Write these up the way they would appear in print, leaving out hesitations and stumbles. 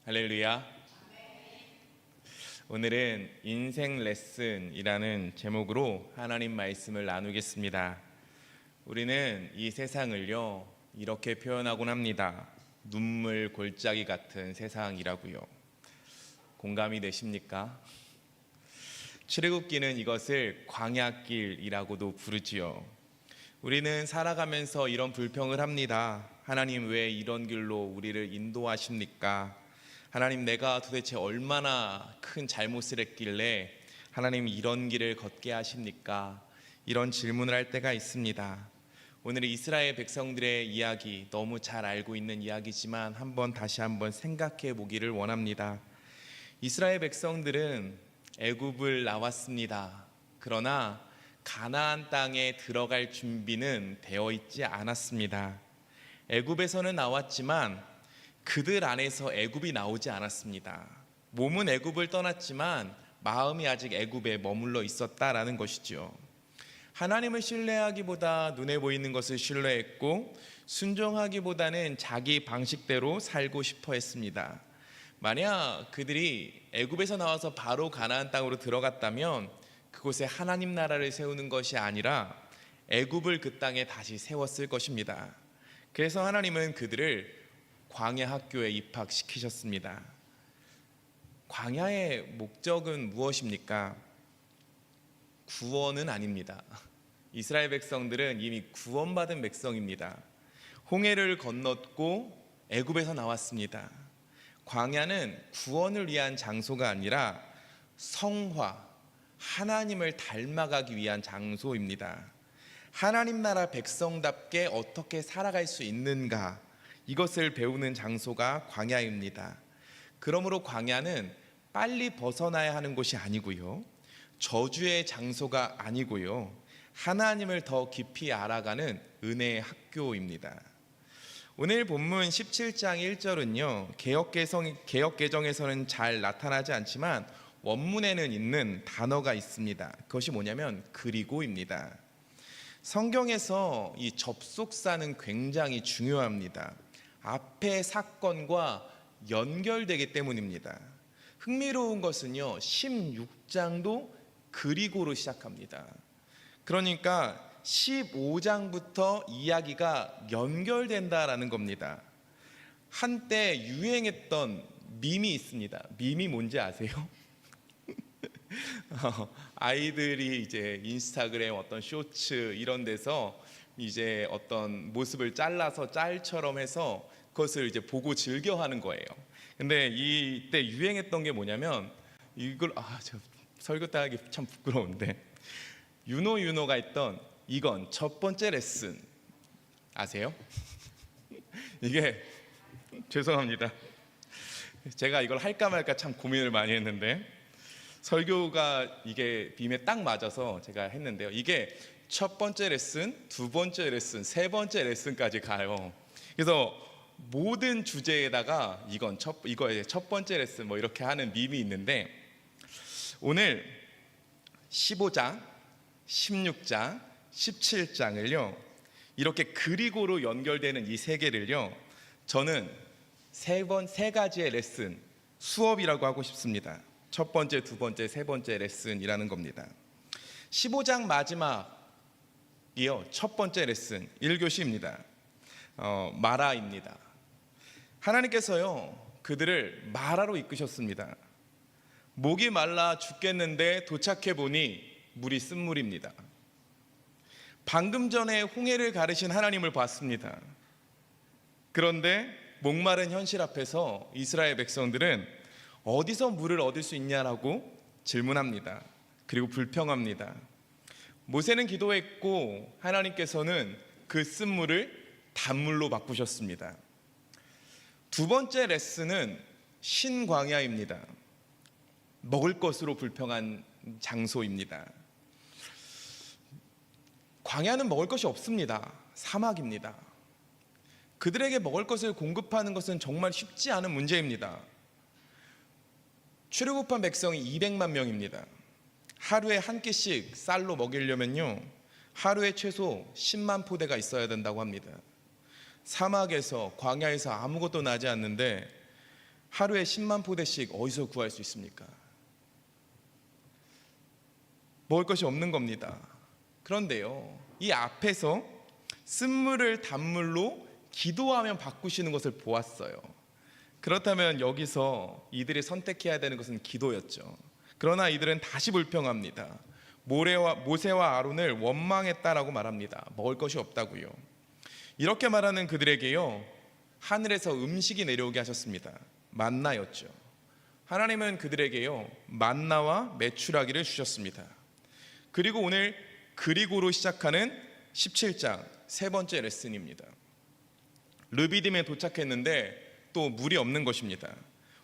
할렐루야. 오늘은 인생 레슨이라는 제목으로 하나님 말씀을 나누겠습니다. 우리는 이 세상을요 이렇게 표현하곤 합니다. 눈물 골짜기 같은 세상이라고요. 공감이 되십니까? 출애굽기는 이것을 광야길이라고도 부르지요. 우리는 살아가면서 이런 불평을 합니다. 하나님, 왜 이런 길로 우리를 인도하십니까? 하나님, 내가 도대체 얼마나 큰 잘못을 했길래 하나님 이런 길을 걷게 하십니까? 이런 질문을 할 때가 있습니다. 오늘 이스라엘 백성들의 이야기, 너무 잘 알고 있는 이야기지만 다시 한번 생각해 보기를 원합니다. 이스라엘 백성들은 애굽을 나왔습니다. 그러나 가나안 땅에 들어갈 준비는 되어 있지 않았습니다. 애굽에서는 나왔지만 그들 안에서 애굽이 나오지 않았습니다. 몸은 애굽을 떠났지만 마음이 아직 애굽에 머물러 있었다라는 것이죠. 하나님을 신뢰하기보다 눈에 보이는 것을 신뢰했고 순종하기보다는 자기 방식대로 살고 싶어 했습니다. 만약 그들이 애굽에서 나와서 바로 가나안 땅으로 들어갔다면 그곳에 하나님 나라를 세우는 것이 아니라 애굽을 그 땅에 다시 세웠을 것입니다. 그래서 하나님은 그들을 광야 학교에 입학시키셨습니다. 광야의 목적은 무엇입니까? 구원은 아닙니다. 이스라엘 백성들은 이미 구원받은 백성입니다. 홍해를 건넜고 애굽에서 나왔습니다. 광야는 구원을 위한 장소가 아니라 성화, 하나님을 닮아가기 위한 장소입니다. 하나님 나라 백성답게 어떻게 살아갈 수 있는가, 이것을 배우는 장소가 광야입니다. 그러므로 광야는 빨리 벗어나야 하는 곳이 아니고요, 저주의 장소가 아니고요, 하나님을 더 깊이 알아가는 은혜의 학교입니다. 오늘 본문 17장 1절은요 개역개정에서는 잘 나타나지 않지만 원문에는 있는 단어가 있습니다. 그것이 뭐냐면 그리고입니다. 성경에서 이 접속사는 굉장히 중요합니다. 앞의 사건과 연결되기 때문입니다. 흥미로운 것은요 16장도 그리고로 시작합니다. 그러니까 15장부터 이야기가 연결된다라는 겁니다. 한때 유행했던 밈이 있습니다. 밈이 뭔지 아세요? 아이들이 이제 인스타그램 어떤 쇼츠 이런 데서 이제 어떤 모습을 잘라서 짤처럼 해서 그것을 이제 보고 즐겨하는 거예요. 근데 이때 유행했던 게 뭐냐면 이걸 저 설교 따라하기 참 부끄러운데 윤호가 했던 이건 첫 번째 레슨 아세요? 이게 죄송합니다. 제가 이걸 할까 말까 참 고민을 많이 했는데 설교가 이게 빔에 딱 맞아서 제가 했는데요. 이게 첫 번째 레슨, 두 번째 레슨, 세 번째 레슨까지 가요. 그래서 모든 주제에다가 이거의 첫 번째 레슨 뭐 이렇게 하는 밈이 있는데 오늘 15장, 16장, 17장을요 이렇게 그리고로 연결되는 이 세 개를요 저는 세 가지의 레슨, 수업이라고 하고 싶습니다. 첫 번째, 두 번째, 세 번째 레슨이라는 겁니다. 15장 마지막이요 첫 번째 레슨 1교시입니다. 마라입니다. 하나님께서요 그들을 마라로 이끄셨습니다. 목이 말라 죽겠는데 도착해 보니 물이 쓴물입니다. 방금 전에 홍해를 가르신 하나님을 봤습니다. 그런데 목마른 현실 앞에서 이스라엘 백성들은 어디서 물을 얻을 수 있냐라고 질문합니다. 그리고 불평합니다. 모세는 기도했고 하나님께서는 그 쓴물을 단물로 바꾸셨습니다. 두 번째 레슨은 신광야입니다. 먹을 것으로 불평한 장소입니다. 광야는 먹을 것이 없습니다. 사막입니다. 그들에게 먹을 것을 공급하는 것은 정말 쉽지 않은 문제입니다. 출애굽한 백성이 200만 명입니다. 하루에 한 끼씩 쌀로 먹이려면요 하루에 최소 10만 포대가 있어야 된다고 합니다. 사막에서 광야에서 아무것도 나지 않는데 하루에 10만 포대씩 어디서 구할 수 있습니까? 먹을 것이 없는 겁니다. 그런데요, 이 앞에서 쓴물을 단물로 기도하면 바꾸시는 것을 보았어요. 그렇다면 여기서 이들이 선택해야 되는 것은 기도였죠. 그러나 이들은 다시 불평합니다. 모세와 아론을 원망했다라고 말합니다. 먹을 것이 없다고요. 이렇게 말하는 그들에게요, 하늘에서 음식이 내려오게 하셨습니다. 만나였죠. 하나님은 그들에게요, 만나와 메추라기를 주셨습니다. 그리고 오늘 그리고로 시작하는 17장 세 번째 레슨입니다. 르비딤에 도착했는데 또 물이 없는 것입니다.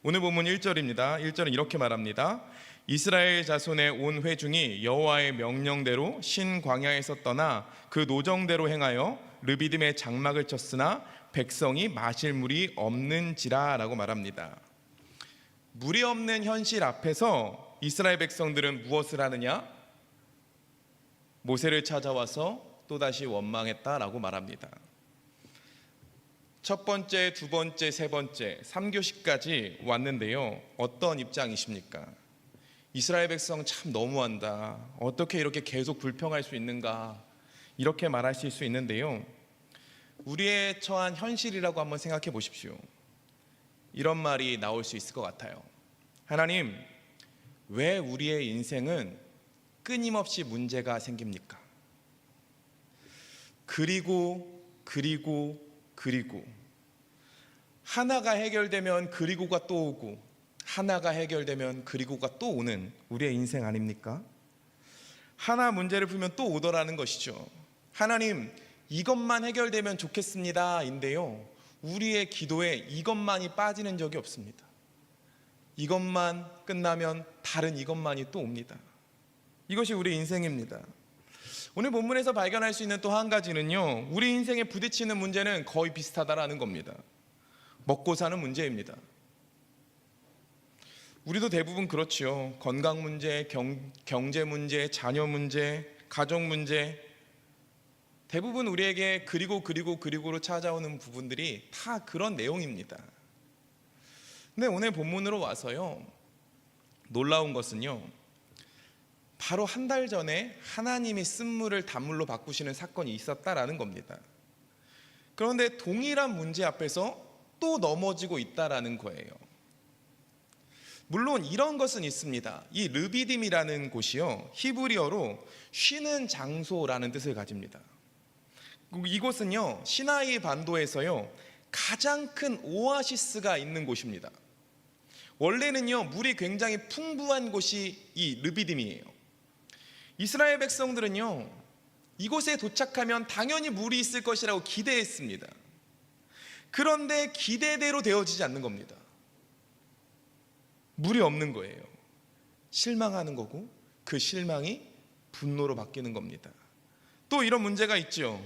오늘 본문 1절입니다. 1절은 이렇게 말합니다. 이스라엘 자손의 온 회중이 여호와의 명령대로 신 광야에서 떠나 그 노정대로 행하여 르비딤에 장막을 쳤으나 백성이 마실 물이 없는지라 라고 말합니다. 물이 없는 현실 앞에서 이스라엘 백성들은 무엇을 하느냐? 모세를 찾아와서 또다시 원망했다라고 말합니다. 첫 번째, 두 번째, 세 번째, 3교시까지 왔는데요, 어떤 입장이십니까? 이스라엘 백성 참 너무한다, 어떻게 이렇게 계속 불평할 수 있는가, 이렇게 말하실 수 있는데요, 우리의 처한 현실이라고 한번 생각해 보십시오. 이런 말이 나올 수 있을 것 같아요. 하나님, 왜 우리의 인생은 끊임없이 문제가 생깁니까? 그리고 하나가 해결되면 그리고가 또 오고, 하나가 해결되면 그리고가 또 오는 우리의 인생 아닙니까? 하나 문제를 풀면 또 오더라는 것이죠. 하나님, 이것만 해결되면 좋겠습니다 인데요, 우리의 기도에 이것만이 빠지는 적이 없습니다. 이것만 끝나면 다른 이것만이 또 옵니다. 이것이 우리 인생입니다. 오늘 본문에서 발견할 수 있는 또 한 가지는요, 우리 인생에 부딪히는 문제는 거의 비슷하다라는 겁니다. 먹고 사는 문제입니다. 우리도 대부분 그렇지요. 건강 문제, 경제 문제, 자녀 문제, 가족 문제, 대부분 우리에게 그리고로 찾아오는 부분들이 다 그런 내용입니다. 근데 오늘 본문으로 와서요, 놀라운 것은요, 바로 한 달 전에 하나님이 쓴물을 단물로 바꾸시는 사건이 있었다라는 겁니다. 그런데 동일한 문제 앞에서 또 넘어지고 있다라는 거예요. 물론 이런 것은 있습니다. 이 르비딤이라는 곳이요, 히브리어로 쉬는 장소라는 뜻을 가집니다. 이곳은요, 시나이 반도에서요 가장 큰 오아시스가 있는 곳입니다. 원래는요, 물이 굉장히 풍부한 곳이 이 르비딤이에요. 이스라엘 백성들은요, 이곳에 도착하면 당연히 물이 있을 것이라고 기대했습니다. 그런데 기대대로 되어지지 않는 겁니다. 물이 없는 거예요. 실망하는 거고, 그 실망이 분노로 바뀌는 겁니다. 또 이런 문제가 있죠.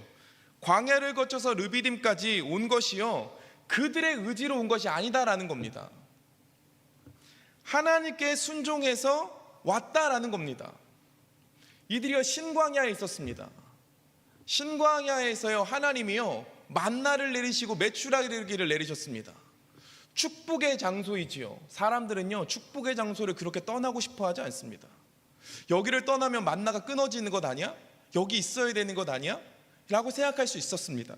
광야를 거쳐서 르비딤까지 온 것이요, 그들의 의지로 온 것이 아니다라는 겁니다. 하나님께 순종해서 왔다라는 겁니다. 이들이요, 신광야에 있었습니다. 신광야에서요, 하나님이요 만나를 내리시고 메추라기를 내리셨습니다. 축복의 장소이지요. 사람들은요, 축복의 장소를 그렇게 떠나고 싶어 하지 않습니다. 여기를 떠나면 만나가 끊어지는 것 아니야? 여기 있어야 되는 것 아니야? 라고 생각할 수 있었습니다.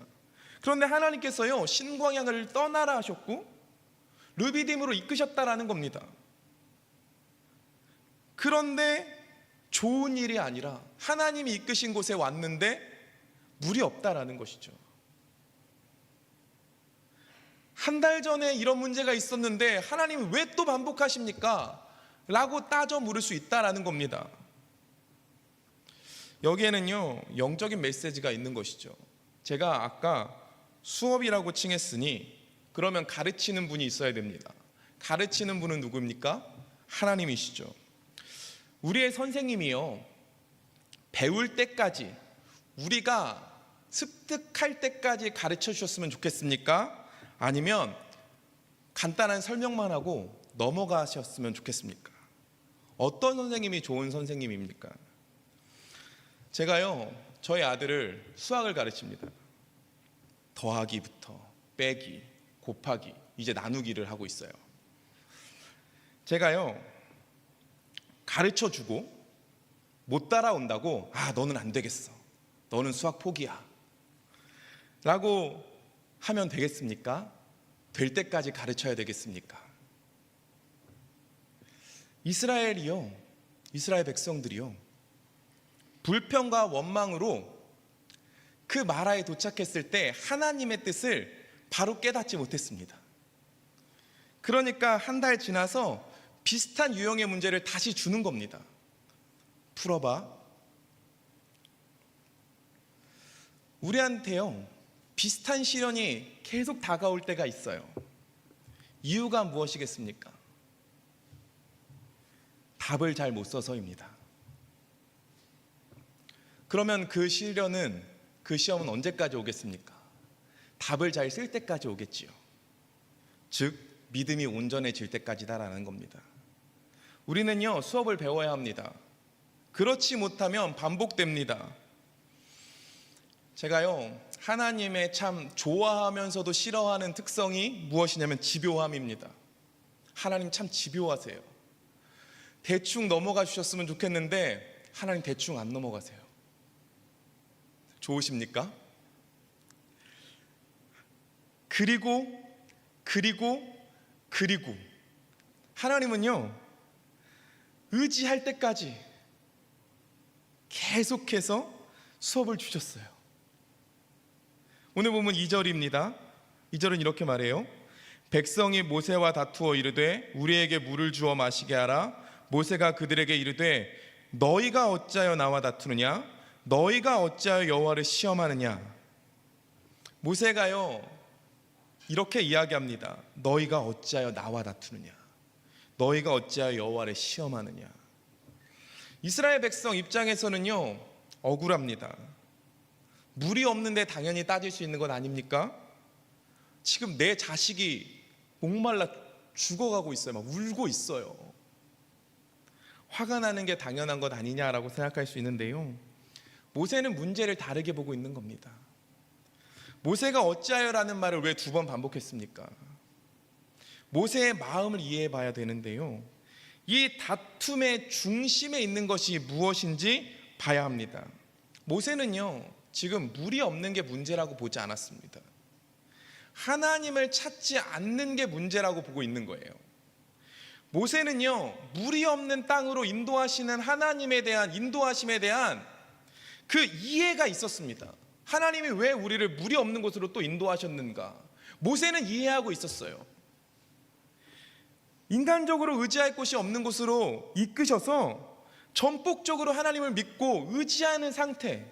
그런데 하나님께서요, 신광야를 떠나라 하셨고 르비딤으로 이끄셨다라는 겁니다. 그런데 좋은 일이 아니라 하나님이 이끄신 곳에 왔는데 물이 없다라는 것이죠. 한 달 전에 이런 문제가 있었는데 하나님이 왜 또 반복하십니까? 라고 따져 물을 수 있다라는 겁니다. 여기에는요, 영적인 메시지가 있는 것이죠. 제가 아까 수업이라고 칭했으니 그러면 가르치는 분이 있어야 됩니다. 가르치는 분은 누구입니까? 하나님이시죠. 우리의 선생님이요, 배울 때까지, 우리가 습득할 때까지 가르쳐 주셨으면 좋겠습니까? 아니면 간단한 설명만 하고 넘어가셨으면 좋겠습니까? 어떤 선생님이 좋은 선생님입니까? 제가요, 저희 아들을 수학을 가르칩니다. 더하기부터 빼기, 곱하기, 이제 나누기를 하고 있어요. 제가요 가르쳐주고 못 따라온다고 너는 안 되겠어, 너는 수학 포기야 라고 하면 되겠습니까? 될 때까지 가르쳐야 되겠습니까? 이스라엘 백성들이요 불평과 원망으로 그 마라에 도착했을 때 하나님의 뜻을 바로 깨닫지 못했습니다. 그러니까 한 달 지나서 비슷한 유형의 문제를 다시 주는 겁니다. 풀어봐. 우리한테요 비슷한 시련이 계속 다가올 때가 있어요. 이유가 무엇이겠습니까? 답을 잘 못 써서입니다. 그러면 그 시험은 언제까지 오겠습니까? 답을 잘 쓸 때까지 오겠지요. 즉 믿음이 온전해질 때까지다라는 겁니다. 우리는요 수업을 배워야 합니다. 그렇지 못하면 반복됩니다. 제가요 하나님의 참 좋아하면서도 싫어하는 특성이 무엇이냐면 집요함입니다. 하나님 참 집요하세요. 대충 넘어가 주셨으면 좋겠는데 하나님 대충 안 넘어가세요. 좋으십니까? 그리고 하나님은요 의지할 때까지 계속해서 수업을 주셨어요. 오늘 보면 2절입니다. 2절은 이렇게 말해요. 백성이 모세와 다투어 이르되 우리에게 물을 주어 마시게 하라. 모세가 그들에게 이르되 너희가 어찌하여 나와 다투느냐? 너희가 어찌하여 여호와를 시험하느냐? 모세가요 이렇게 이야기합니다. 너희가 어찌하여 나와 다투느냐? 너희가 어찌하여 여호와를 시험하느냐? 이스라엘 백성 입장에서는요 억울합니다. 물이 없는데 당연히 따질 수 있는 것 아닙니까? 지금 내 자식이 목말라 죽어가고 있어요. 막 울고 있어요. 화가 나는 게 당연한 것 아니냐라고 생각할 수 있는데요, 모세는 문제를 다르게 보고 있는 겁니다. 모세가 어찌하여라는 말을 왜 2번 반복했습니까? 모세의 마음을 이해해 봐야 되는데요, 이 다툼의 중심에 있는 것이 무엇인지 봐야 합니다. 모세는요 지금 물이 없는 게 문제라고 보지 않았습니다. 하나님을 찾지 않는 게 문제라고 보고 있는 거예요. 모세는요 물이 없는 땅으로 인도하시는 하나님에 대한 인도하심에 대한 그 이해가 있었습니다. 하나님이 왜 우리를 물이 없는 곳으로 또 인도하셨는가, 모세는 이해하고 있었어요. 인간적으로 의지할 곳이 없는 곳으로 이끄셔서 전폭적으로 하나님을 믿고 의지하는 상태,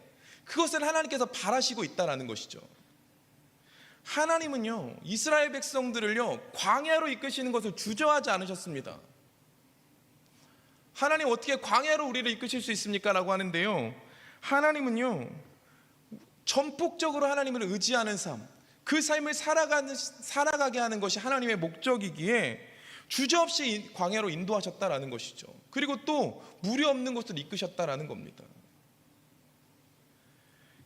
그것을 하나님께서 바라시고 있다는 것이죠. 하나님은요 이스라엘 백성들을요 광야로 이끄시는 것을 주저하지 않으셨습니다. 하나님 어떻게 광야로 우리를 이끄실 수 있습니까? 라고 하는데요, 하나님은요 전폭적으로 하나님을 의지하는 삶, 그 삶을 살아가게 하는 것이 하나님의 목적이기에 주저없이 광야로 인도하셨다라는 것이죠. 그리고 또 물이 없는 곳을 이끄셨다라는 겁니다.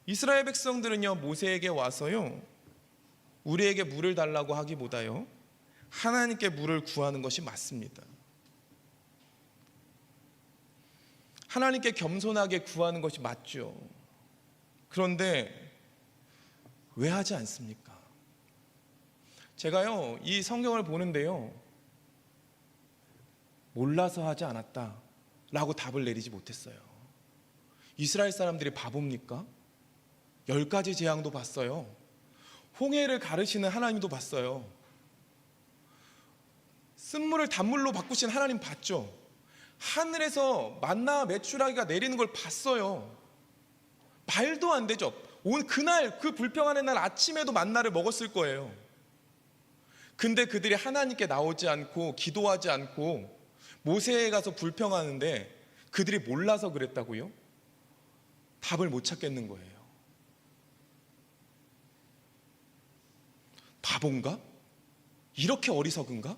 이스라엘 백성들은요 모세에게 와서요 우리에게 물을 달라고 하기보다요 하나님께 물을 구하는 것이 맞습니다. 하나님께 겸손하게 구하는 것이 맞죠. 그런데 왜 하지 않습니까? 제가요 이 성경을 보는데요 몰라서 하지 않았다 라고 답을 내리지 못했어요. 이스라엘 사람들이 바보입니까? 10가지 재앙도 봤어요. 홍해를 가르시는 하나님도 봤어요. 쓴물을 단물로 바꾸신 하나님 봤죠. 하늘에서 만나와 메추라기가 내리는 걸 봤어요. 말도 안 되죠. 오늘 그날 그 불평하는 날 아침에도 만나를 먹었을 거예요. 근데 그들이 하나님께 나오지 않고 기도하지 않고 모세에 가서 불평하는데 그들이 몰라서 그랬다고요? 답을 못 찾겠는 거예요. 바본가? 이렇게 어리석은가?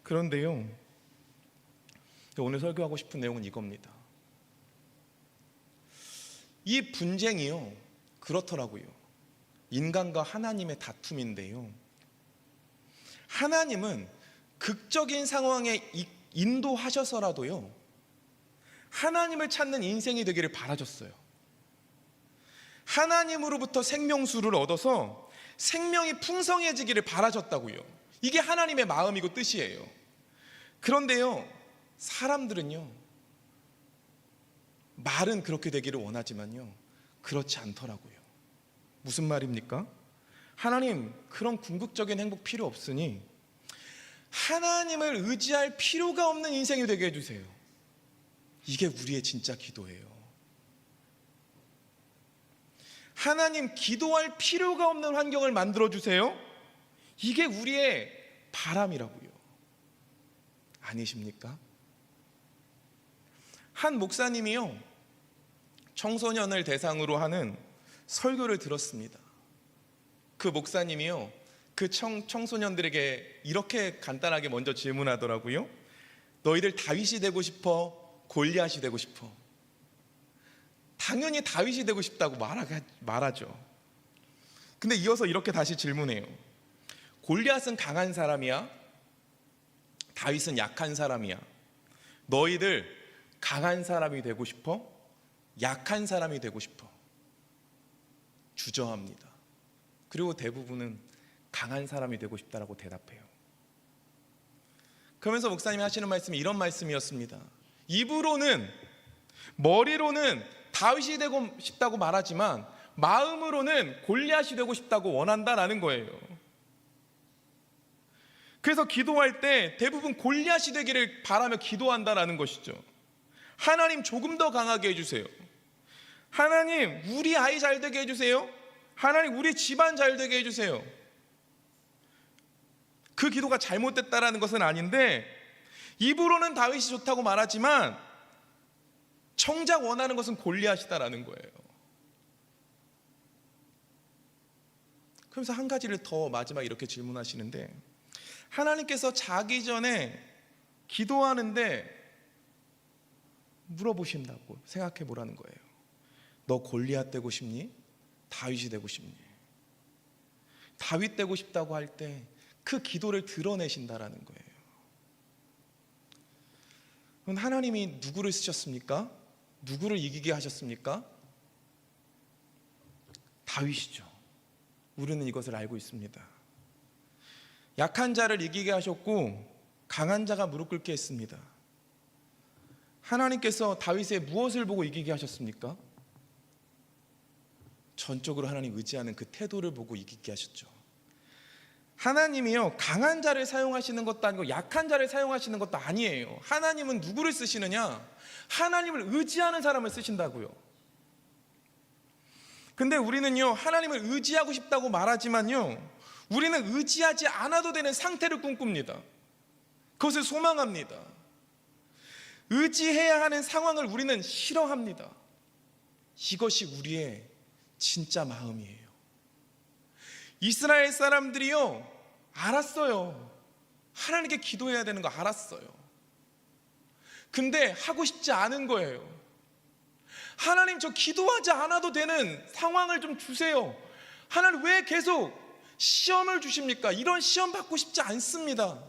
그런데요 오늘 설교하고 싶은 내용은 이겁니다. 이 분쟁이요 그렇더라고요. 인간과 하나님의 다툼인데요, 하나님은 극적인 상황에 인도하셔서라도요, 하나님을 찾는 인생이 되기를 바라셨어요. 하나님으로부터 생명수를 얻어서 생명이 풍성해지기를 바라셨다고요. 이게 하나님의 마음이고 뜻이에요. 그런데요, 사람들은요, 말은 그렇게 되기를 원하지만요, 그렇지 않더라고요. 무슨 말입니까? 하나님, 그런 궁극적인 행복 필요 없으니 하나님을 의지할 필요가 없는 인생이 되게 해주세요. 이게 우리의 진짜 기도예요. 하나님, 기도할 필요가 없는 환경을 만들어주세요. 이게 우리의 바람이라고요. 아니십니까? 한 목사님이요, 청소년을 대상으로 하는 설교를 들었습니다. 그 목사님이요, 그 청소년들에게 이렇게 간단하게 먼저 질문하더라고요. 너희들 다윗이 되고 싶어? 골리앗이 되고 싶어? 당연히 다윗이 되고 싶다고 말하죠. 근데 이어서 이렇게 다시 질문해요. 골리앗은 강한 사람이야? 다윗은 약한 사람이야? 너희들 강한 사람이 되고 싶어? 약한 사람이 되고 싶어? 주저합니다. 그리고 대부분은 강한 사람이 되고 싶다라고 대답해요. 그러면서 목사님이 하시는 말씀이 이런 말씀이었습니다. 입으로는, 머리로는 다윗이 되고 싶다고 말하지만 마음으로는 골리앗이 되고 싶다고 원한다라는 거예요. 그래서 기도할 때 대부분 골리앗이 되기를 바라며 기도한다라는 것이죠. 하나님, 조금 더 강하게 해주세요. 하나님, 우리 아이 잘 되게 해주세요. 하나님, 우리 집안 잘 되게 해주세요. 그 기도가 잘못됐다라는 것은 아닌데, 입으로는 다윗이 좋다고 말하지만 정작 원하는 것은 골리앗이다라는 거예요. 그래서 한 가지를 더 마지막 이렇게 질문하시는데, 하나님께서 자기 전에 기도하는데 물어보신다고 생각해 보라는 거예요. 너 골리앗 되고 싶니? 다윗이 되고 싶니? 다윗 되고 싶다고 할 때 그 기도를 드러내신다라는 거예요. 그럼 하나님이 누구를 쓰셨습니까? 누구를 이기게 하셨습니까? 다윗이죠. 우리는 이것을 알고 있습니다. 약한 자를 이기게 하셨고 강한 자가 무릎 꿇게 했습니다. 하나님께서 다윗의 무엇을 보고 이기게 하셨습니까? 전적으로 하나님 의지하는 그 태도를 보고 이기게 하셨죠. 하나님이요, 강한 자를 사용하시는 것도 아니고 약한 자를 사용하시는 것도 아니에요. 하나님은 누구를 쓰시느냐? 하나님을 의지하는 사람을 쓰신다고요. 근데 우리는요, 하나님을 의지하고 싶다고 말하지만요, 우리는 의지하지 않아도 되는 상태를 꿈꿉니다. 그것을 소망합니다. 의지해야 하는 상황을 우리는 싫어합니다. 이것이 우리의 진짜 마음이에요. 이스라엘 사람들이요, 알았어요. 하나님께 기도해야 되는 거 알았어요. 근데 하고 싶지 않은 거예요. 하나님, 저 기도하지 않아도 되는 상황을 좀 주세요. 하나님, 왜 계속 시험을 주십니까? 이런 시험 받고 싶지 않습니다.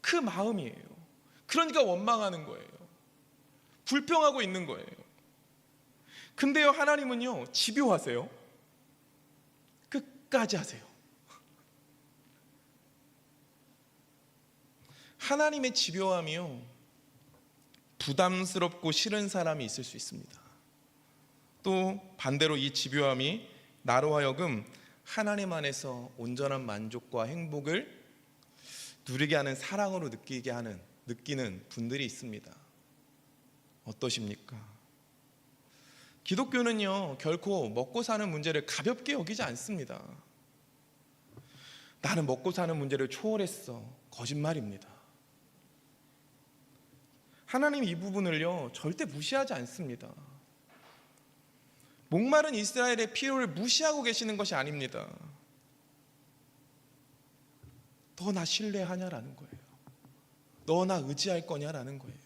그 마음이에요. 그러니까 원망하는 거예요. 불평하고 있는 거예요. 근데요, 하나님은요, 집요하세요. 끝까지 하세요. 하나님의 집요함이요, 부담스럽고 싫은 사람이 있을 수 있습니다. 또 반대로 이 집요함이 나로 하여금 하나님 안에서 온전한 만족과 행복을 누리게 하는 사랑으로 느끼는 분들이 있습니다. 어떠십니까? 기독교는요, 결코 먹고 사는 문제를 가볍게 여기지 않습니다. 나는 먹고 사는 문제를 초월했어. 거짓말입니다. 하나님 이 부분을요, 절대 무시하지 않습니다. 목마른 이스라엘의 필요를 무시하고 계시는 것이 아닙니다. 너 나 신뢰하냐라는 거예요. 너 나 의지할 거냐라는 거예요.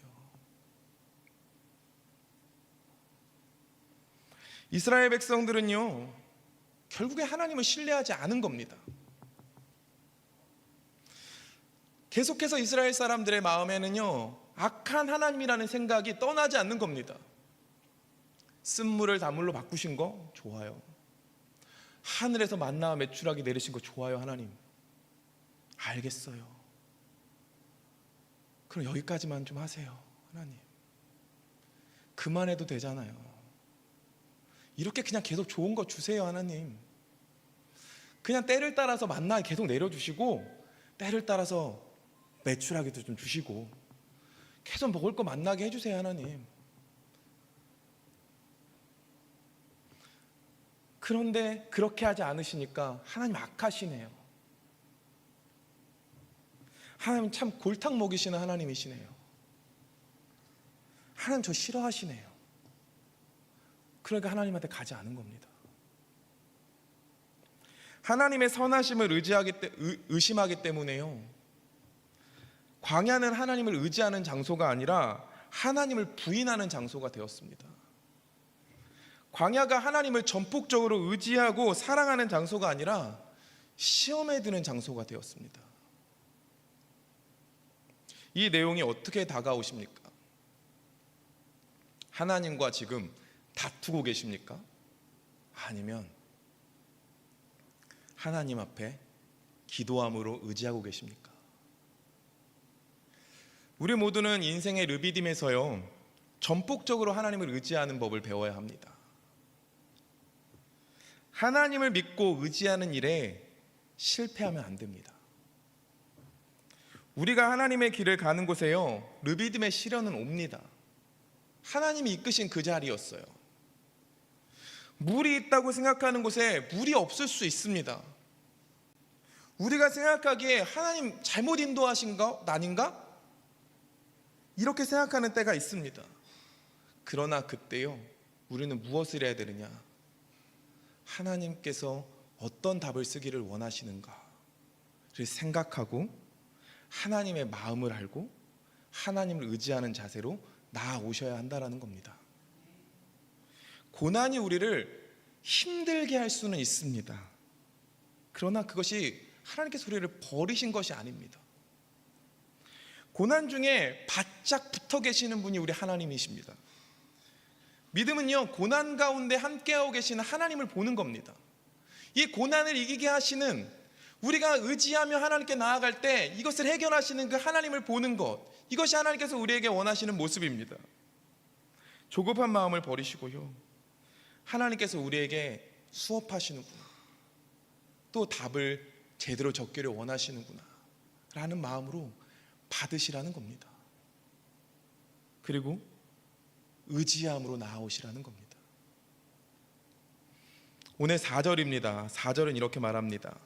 이스라엘 백성들은요, 결국에 하나님을 신뢰하지 않은 겁니다. 계속해서 이스라엘 사람들의 마음에는요, 악한 하나님이라는 생각이 떠나지 않는 겁니다. 쓴물을 단물로 바꾸신 거 좋아요. 하늘에서 만나와 메추라기 내리신 거 좋아요. 하나님 알겠어요. 그럼 여기까지만 좀 하세요. 하나님 그만해도 되잖아요. 이렇게 그냥 계속 좋은 거 주세요. 하나님 그냥 때를 따라서 만나 계속 내려주시고, 때를 따라서 메추라기도 좀 주시고, 계속 먹을 거 만나게 해주세요. 하나님. 그런데 그렇게 하지 않으시니까 하나님 악하시네요. 하나님 참 골탕 먹이시는 하나님이시네요. 하나님 저 싫어하시네요. 그러니까 하나님한테 가지 않은 겁니다. 하나님의 선하심을 의심하기 때문에요, 광야는 하나님을 의지하는 장소가 아니라 하나님을 부인하는 장소가 되었습니다. 광야가 하나님을 전폭적으로 의지하고 사랑하는 장소가 아니라 시험에 드는 장소가 되었습니다. 이 내용이 어떻게 다가오십니까? 하나님과 지금 다투고 계십니까? 아니면 하나님 앞에 기도함으로 의지하고 계십니까? 우리 모두는 인생의 르비딤에서요, 전폭적으로 하나님을 의지하는 법을 배워야 합니다. 하나님을 믿고 의지하는 일에 실패하면 안 됩니다. 우리가 하나님의 길을 가는 곳에요, 르비딤의 시련은 옵니다. 하나님이 이끄신 그 자리였어요. 물이 있다고 생각하는 곳에 물이 없을 수 있습니다. 우리가 생각하기에 하나님 잘못 인도하신 거 아닌가? 이렇게 생각하는 때가 있습니다. 그러나 그때요, 우리는 무엇을 해야 되느냐? 하나님께서 어떤 답을 쓰기를 원하시는가를 생각하고 하나님의 마음을 알고 하나님을 의지하는 자세로 나아오셔야 한다는 겁니다. 고난이 우리를 힘들게 할 수는 있습니다. 그러나 그것이 하나님께서 우리를 버리신 것이 아닙니다. 고난 중에 바짝 붙어 계시는 분이 우리 하나님이십니다. 믿음은요, 고난 가운데 함께하고 계시는 하나님을 보는 겁니다. 이 고난을 이기게 하시는, 우리가 의지하며 하나님께 나아갈 때 이것을 해결하시는 그 하나님을 보는 것, 이것이 하나님께서 우리에게 원하시는 모습입니다. 조급한 마음을 버리시고요, 하나님께서 우리에게 수업하시는구나, 또 답을 제대로 적기를 원하시는구나 라는 마음으로 받으시라는 겁니다. 그리고 의지함으로 나아오시라는 겁니다. 오늘 4절입니다. 4절은 이렇게 말합니다.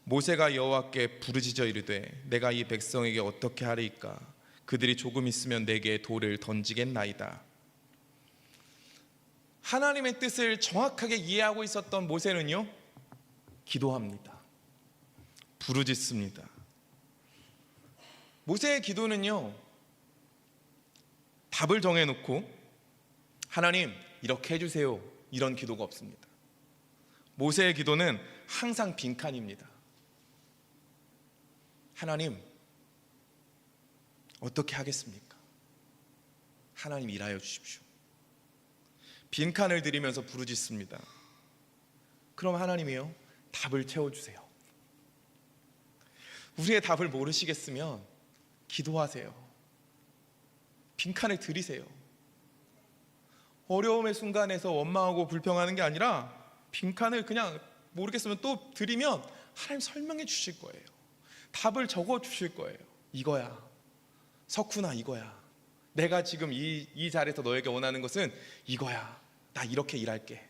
모세가 여호와께 부르짖어 이르되 내가 이 백성에게 어떻게 하리이까? 그들이 조금 있으면 내게 돌을 던지겠나이다. 하나님의 뜻을 정확하게 이해하고 있었던 모세는요, 기도합니다. 부르짖습니다. 모세의 기도는요, 답을 정해놓고 하나님 이렇게 해주세요 이런 기도가 없습니다. 모세의 기도는 항상 빈칸입니다. 하나님 어떻게 하겠습니까? 하나님 일하여 주십시오. 빈칸을 드리면서 부르짖습니다. 그럼 하나님이요, 답을 채워주세요. 우리의 답을 모르시겠으면 기도하세요. 빈칸을 드리세요. 어려움의 순간에서 원망하고 불평하는 게 아니라 빈칸을 그냥 모르겠으면 또 드리면 하나님 설명해 주실 거예요. 답을 적어 주실 거예요. 이거야, 석훈아, 이거야. 내가 지금 이 자리에서 너에게 원하는 것은 이거야. 나 이렇게 일할게.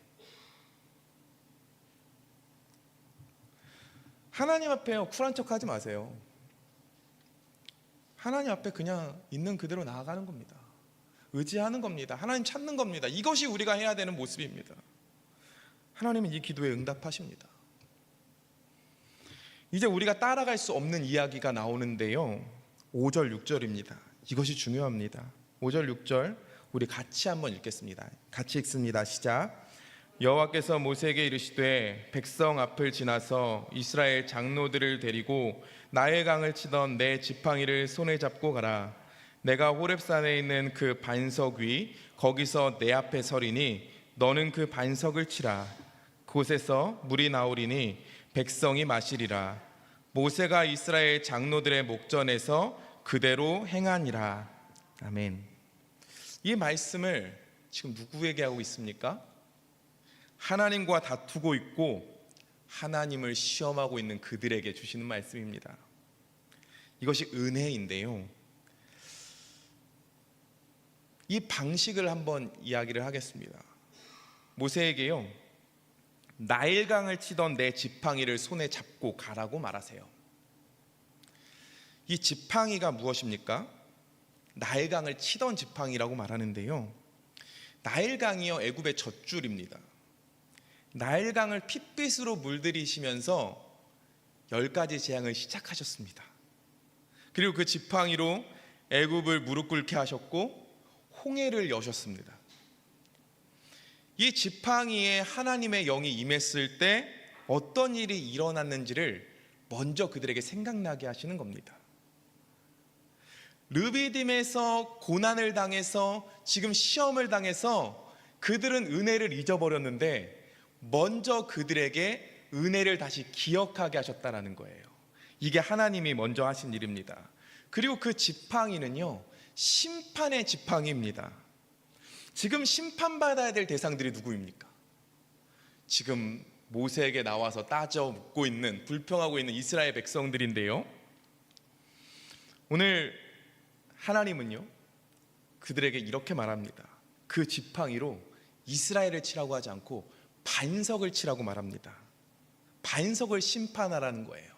하나님 앞에 쿨한 척 하지 마세요. 하나님 앞에 그냥 있는 그대로 나아가는 겁니다. 의지하는 겁니다. 하나님 찾는 겁니다. 이것이 우리가 해야 되는 모습입니다. 하나님은 이 기도에 응답하십니다. 이제 우리가 따라갈 수 없는 이야기가 나오는데요, 5절 6절입니다. 이것이 중요합니다. 5절 6절 우리 같이 한번 읽겠습니다. 같이 읽습니다. 시작. 여호와께서 모세에게 이르시되 백성 앞을 지나서 이스라엘 장로들을 데리고 나일 강을 치던 내 지팡이를 손에 잡고 가라. 내가 호렙산에 있는 그 반석 위 거기서 내 앞에 서리니 너는 그 반석을 치라. 그곳에서 물이 나오리니 백성이 마시리라. 모세가 이스라엘 장로들의 목전에서 그대로 행하니라. 아멘. 이 말씀을 지금 누구에게 하고 있습니까? 하나님과 다투고 있고 하나님을 시험하고 있는 그들에게 주시는 말씀입니다. 이것이 은혜인데요, 이 방식을 한번 이야기를 하겠습니다. 모세에게요, 나일강을 치던 내 지팡이를 손에 잡고 가라고 말하세요. 이 지팡이가 무엇입니까? 나일강을 치던 지팡이라고 말하는데요, 나일강이요 애굽의 젖줄입니다. 나일강을 핏빛으로 물들이시면서 10가지 재앙을 시작하셨습니다. 그리고 그 지팡이로 애굽을 무릎 꿇게 하셨고 홍해를 여셨습니다. 이 지팡이에 하나님의 영이 임했을 때 어떤 일이 일어났는지를 먼저 그들에게 생각나게 하시는 겁니다. 르비딤에서 고난을 당해서 지금 시험을 당해서 그들은 은혜를 잊어버렸는데 먼저 그들에게 은혜를 다시 기억하게 하셨다는 거예요. 이게 하나님이 먼저 하신 일입니다. 그리고 그 지팡이는요, 심판의 지팡이입니다. 지금 심판받아야 될 대상들이 누구입니까? 지금 모세에게 나와서 따져 묻고 있는, 불평하고 있는 이스라엘 백성들인데요, 오늘 하나님은요 그들에게 이렇게 말합니다. 그 지팡이로 이스라엘을 치라고 하지 않고 반석을 치라고 말합니다. 반석을 심판하라는 거예요.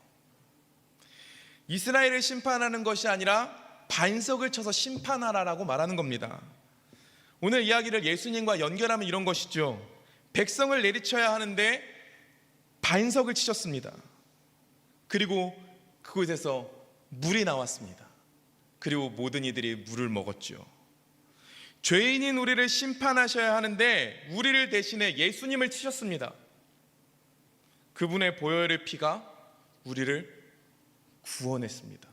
이스라엘을 심판하는 것이 아니라 반석을 쳐서 심판하라라고 말하는 겁니다. 오늘 이야기를 예수님과 연결하면 이런 것이죠. 백성을 내리쳐야 하는데 반석을 치셨습니다. 그리고 그곳에서 물이 나왔습니다. 그리고 모든 이들이 물을 먹었죠. 죄인인 우리를 심판하셔야 하는데 우리를 대신해 예수님을 치셨습니다. 그분의 보혈의 피가 우리를 구원했습니다.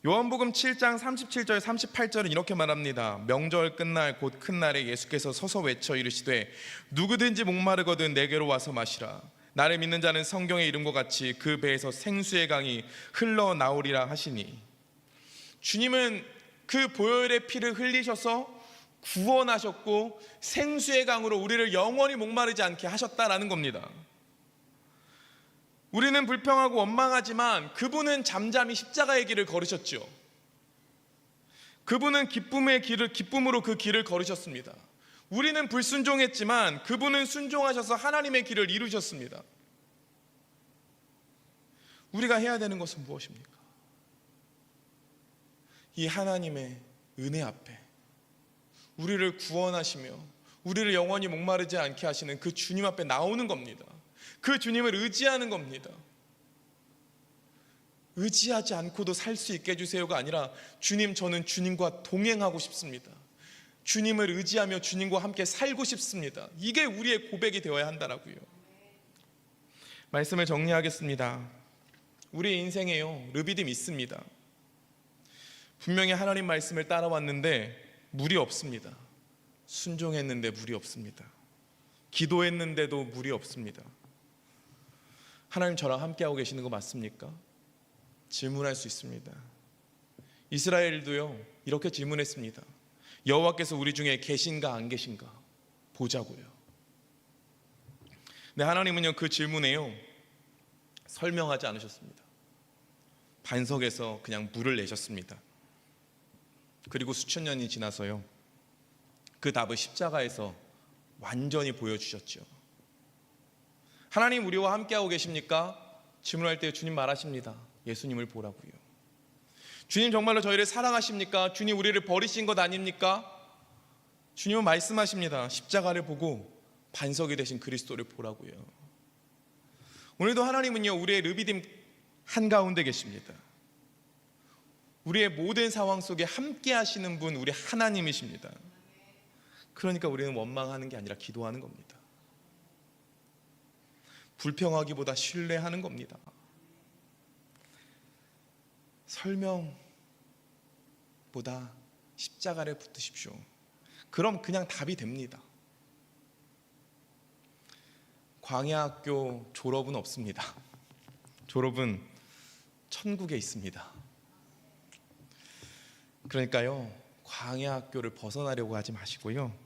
요한복음 7장 37절 38절은 이렇게 말합니다. 명절 끝날 곧 큰 날에 예수께서 서서 외쳐 이르시되 누구든지 목마르거든 내게로 와서 마시라. 나를 믿는 자는 성경의 이름과 같이 그 배에서 생수의 강이 흘러나오리라 하시니, 주님은 그 보혈의 피를 흘리셔서 구원하셨고 생수의 강으로 우리를 영원히 목마르지 않게 하셨다라는 겁니다. 우리는 불평하고 원망하지만 그분은 잠잠히 십자가의 길을 걸으셨죠. 그분은 기쁨으로 그 길을 걸으셨습니다. 우리는 불순종했지만 그분은 순종하셔서 하나님의 길을 이루셨습니다. 우리가 해야 되는 것은 무엇입니까? 이 하나님의 은혜 앞에 우리를 구원하시며 우리를 영원히 목마르지 않게 하시는 그 주님 앞에 나오는 겁니다. 그 주님을 의지하는 겁니다. 의지하지 않고도 살 수 있게 해주세요가 아니라, 주님, 저는 주님과 동행하고 싶습니다. 주님을 의지하며 주님과 함께 살고 싶습니다. 이게 우리의 고백이 되어야 한다라고요. 말씀을 정리하겠습니다. 우리의 인생에요, 르비딤 있습니다. 분명히 하나님 말씀을 따라왔는데 물이 없습니다. 순종했는데 물이 없습니다. 기도했는데도 물이 없습니다. 하나님, 저랑 함께하고 계시는 거 맞습니까? 질문할 수 있습니다. 이스라엘도요 이렇게 질문했습니다. 여호와께서 우리 중에 계신가 안 계신가 보자고요. 근데 하나님은요 그 질문에요 설명하지 않으셨습니다. 반석에서 그냥 물을 내셨습니다. 그리고 수천 년이 지나서요 그 답을 십자가에서 완전히 보여주셨죠. 하나님, 우리와 함께하고 계십니까? 질문할 때 주님 말하십니다. 예수님을 보라고요. 주님, 정말로 저희를 사랑하십니까? 주님, 우리를 버리신 것 아닙니까? 주님은 말씀하십니다. 십자가를 보고 반석이 되신 그리스도를 보라고요. 오늘도 하나님은요 우리의 르비딤 한가운데 계십니다. 우리의 모든 상황 속에 함께 하시는 분, 우리 하나님이십니다. 그러니까 우리는 원망하는 게 아니라 기도하는 겁니다. 불평하기보다 신뢰하는 겁니다. 설명보다 십자가를 붙드십시오. 그럼 그냥 답이 됩니다. 광야학교 졸업은 없습니다. 졸업은 천국에 있습니다. 그러니까요, 광야학교를 벗어나려고 하지 마시고요,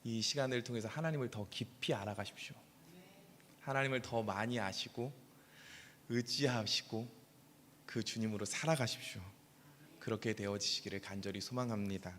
이 시간을 통해서 하나님을 더 깊이 알아가십시오. 하나님을 더 많이 아시고 의지하시고 그 주님으로 살아가십시오. 그렇게 되어지시기를 간절히 소망합니다.